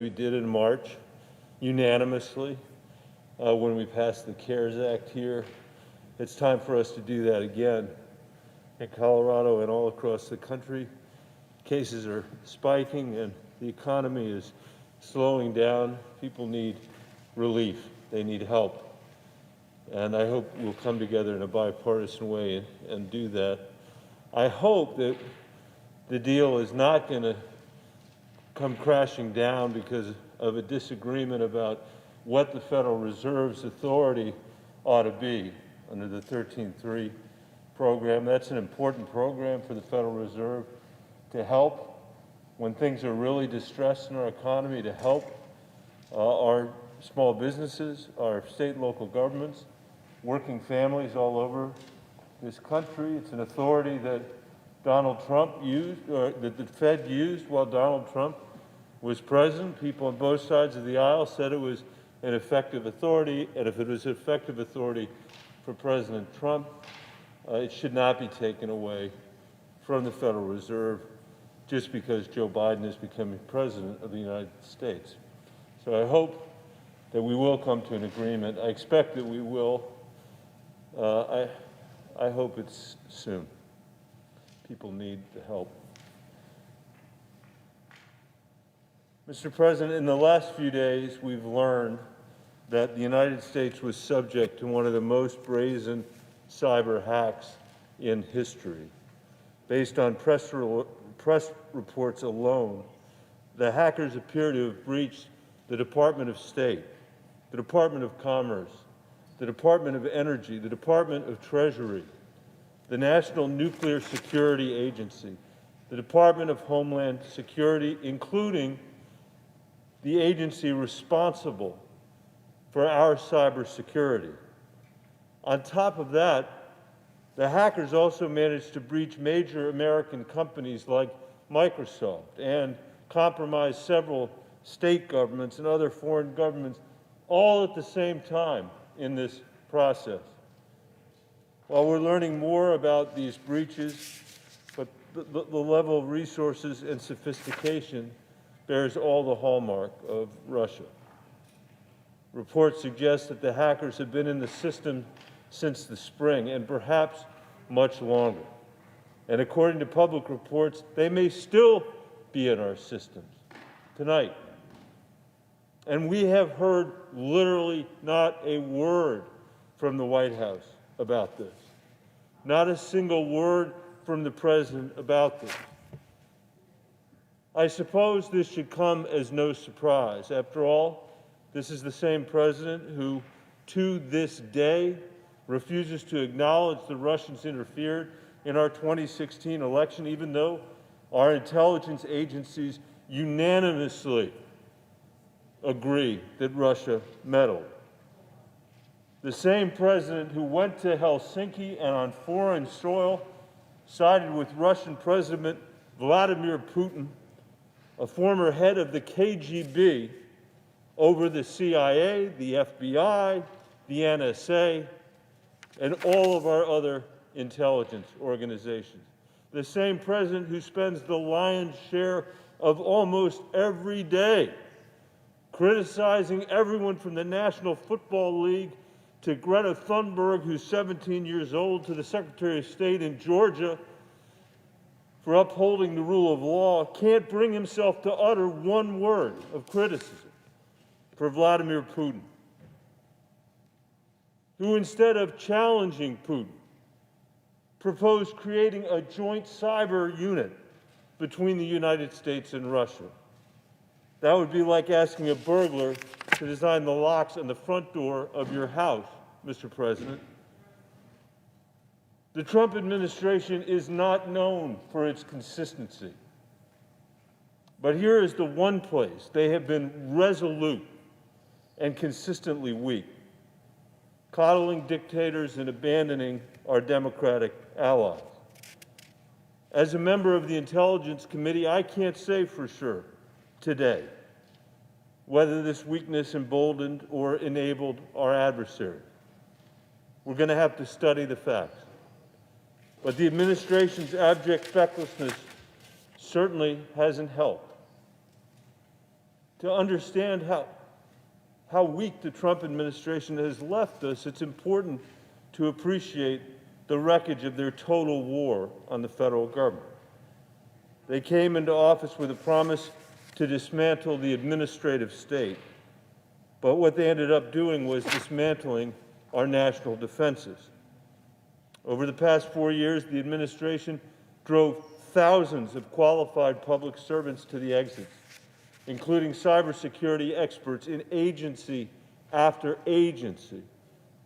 We did in March unanimously when we passed the CARES Act here. It's time for us to do that again. In Colorado and all across the country, cases are spiking and the economy is slowing down. People need relief. They need help. And I hope we'll come together in a bipartisan way and do that. I hope that the deal is not going to come crashing down because of a disagreement about what the Federal Reserve's authority ought to be under the 13.3 program. That's an important program for the Federal Reserve to help when things are really distressed in our economy, to help our small businesses, our state and local governments, working families all over this country. It's an authority that Donald Trump used, or that the Fed used while Donald Trump was president. People on both sides of the aisle said it was an effective authority, and if it was an effective authority for President Trump, it should not be taken away from the Federal Reserve just because Joe Biden is becoming president of the United States. So I hope that we will come to an agreement. I expect that we will. I hope it's soon. People need the help. Mr. President, in the last few days, we've learned that the United States was subject to one of the most brazen cyber hacks in history. Based on press reports alone, the hackers appear to have breached the Department of State, the Department of Commerce, the Department of Energy, the Department of Treasury, the National Nuclear Security Agency, the Department of Homeland Security, including the agency responsible for our cybersecurity. On top of that, the hackers also managed to breach major American companies like Microsoft and compromise several state governments and other foreign governments all at the same time in this process. While we're learning more about these breaches, but the level of resources and sophistication bears all the hallmark of Russia. Reports suggest that the hackers have been in the system since the spring and perhaps much longer. And according to public reports, they may still be in our systems tonight. And we have heard literally not a word from the White House about this. Not a single word from the President about this. I suppose this should come as no surprise. After all, this is the same president who, to this day, refuses to acknowledge the Russians interfered in our 2016 election, even though our intelligence agencies unanimously agree that Russia meddled. The same president who went to Helsinki and on foreign soil sided with Russian President Vladimir Putin, a former head of the KGB, over the CIA, the FBI, the NSA, and all of our other intelligence organizations. The same president who spends the lion's share of almost every day criticizing everyone from the National Football League to Greta Thunberg, who's 17 years old, to the Secretary of State in Georgia for upholding the rule of law, can't bring himself to utter one word of criticism for Vladimir Putin, who instead of challenging Putin, proposed creating a joint cyber unit between the United States and Russia. That would be like asking a burglar to design the locks on the front door of your house, Mr. President. The Trump administration is not known for its consistency. But here is the one place they have been resolute and consistently weak: coddling dictators and abandoning our democratic allies. As a member of the Intelligence Committee, I can't say for sure today whether this weakness emboldened or enabled our adversary. We're going to have to study the facts. But the administration's abject fecklessness certainly hasn't helped. To understand how weak the Trump administration has left us, it's important to appreciate the wreckage of their total war on the federal government. They came into office with a promise to dismantle the administrative state, but what they ended up doing was dismantling our national defenses. Over the past 4 years, the administration drove thousands of qualified public servants to the exits, including cybersecurity experts in agency after agency,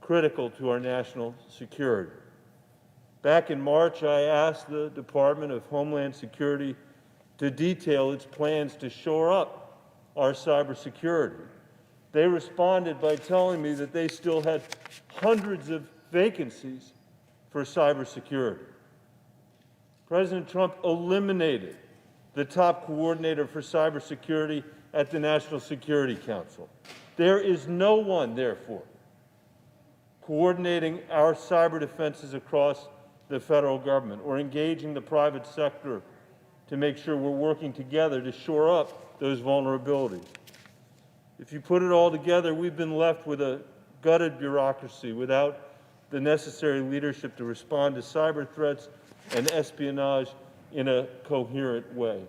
critical to our national security. Back in March, I asked the Department of Homeland Security to detail its plans to shore up our cybersecurity. They responded by telling me that they still had hundreds of vacancies for cybersecurity. President Trump eliminated the top coordinator for cybersecurity at the National Security Council. There is no one, therefore, coordinating our cyber defenses across the federal government or engaging the private sector to make sure we're working together to shore up those vulnerabilities. If you put it all together, we've been left with a gutted bureaucracy without the necessary leadership to respond to cyber threats and espionage in a coherent way.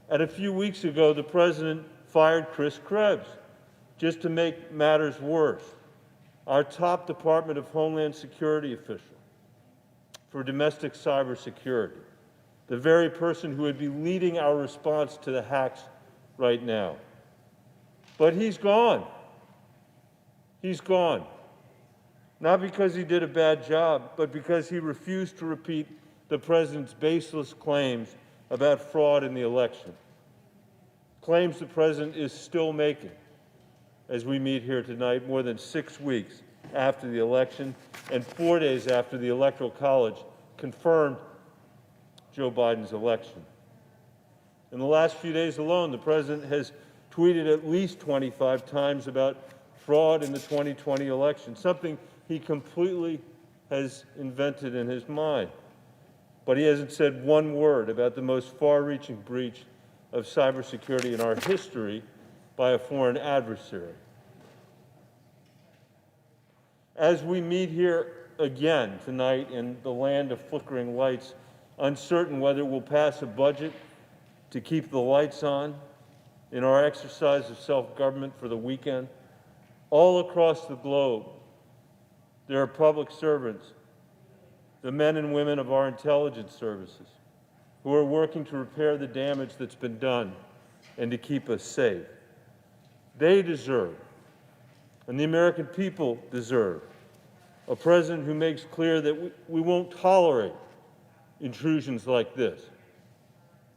And a few weeks ago, the President fired Chris Krebs. Just to make matters worse, our top Department of Homeland Security official for domestic cybersecurity, the very person who would be leading our response to the hacks right now. But he's gone. He's gone. Not because he did a bad job, but because he refused to repeat the President's baseless claims about fraud in the election. Claims the President is still making as we meet here tonight, more than 6 weeks after the election and 4 days after the Electoral College confirmed Joe Biden's election. In the last few days alone, the President has tweeted at least 25 times about fraud in the 2020 election, something he completely has invented in his mind. But he hasn't said one word about the most far-reaching breach of cybersecurity in our history by a foreign adversary. As we meet here again tonight in the land of flickering lights, uncertain whether we'll pass a budget to keep the lights on in our exercise of self-government for the weekend, all across the globe, there are public servants, the men and women of our intelligence services, who are working to repair the damage that's been done and to keep us safe. They deserve, and the American people deserve, a president who makes clear that we won't tolerate intrusions like this.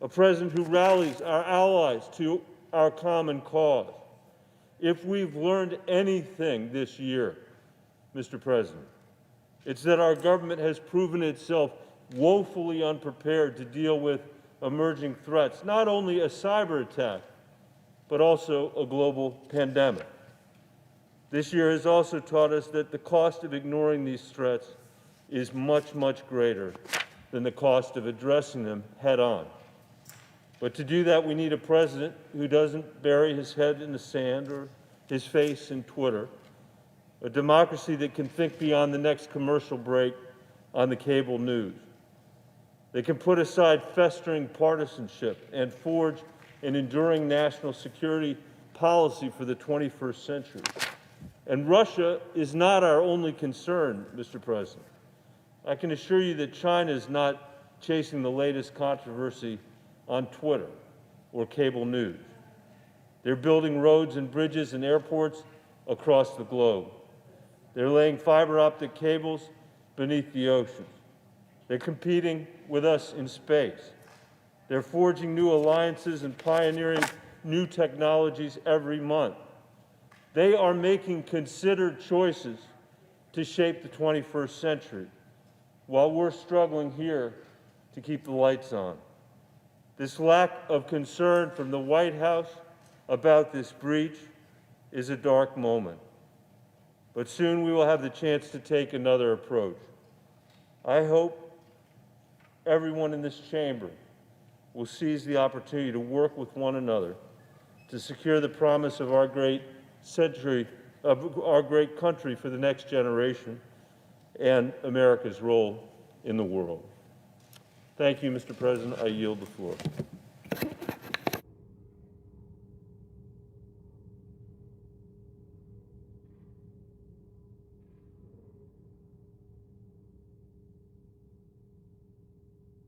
A president who rallies our allies to our common cause. If we've learned anything this year, Mr. President, it's that our government has proven itself woefully unprepared to deal with emerging threats, not only a cyber attack, but also a global pandemic. This year has also taught us that the cost of ignoring these threats is much, much greater than the cost of addressing them head on. But to do that, we need a president who doesn't bury his head in the sand or his face in Twitter, a democracy that can think beyond the next commercial break on the cable news. They can put aside festering partisanship and forge an enduring national security policy for the 21st century. And Russia is not our only concern, Mr. President. I can assure you that China is not chasing the latest controversy on Twitter or cable news. They're building roads and bridges and airports across the globe. They're laying fiber optic cables beneath the oceans. They're competing with us in space. They're forging new alliances and pioneering new technologies every month. They are making considered choices to shape the 21st century, while we're struggling here to keep the lights on. This lack of concern from the White House about this breach is a dark moment. But soon we will have the chance to take another approach. I hope everyone in this chamber will seize the opportunity to work with one another to secure the promise of our great century, of our great country for the next generation, and America's role in the world. Thank you, Mr. President. I yield the floor.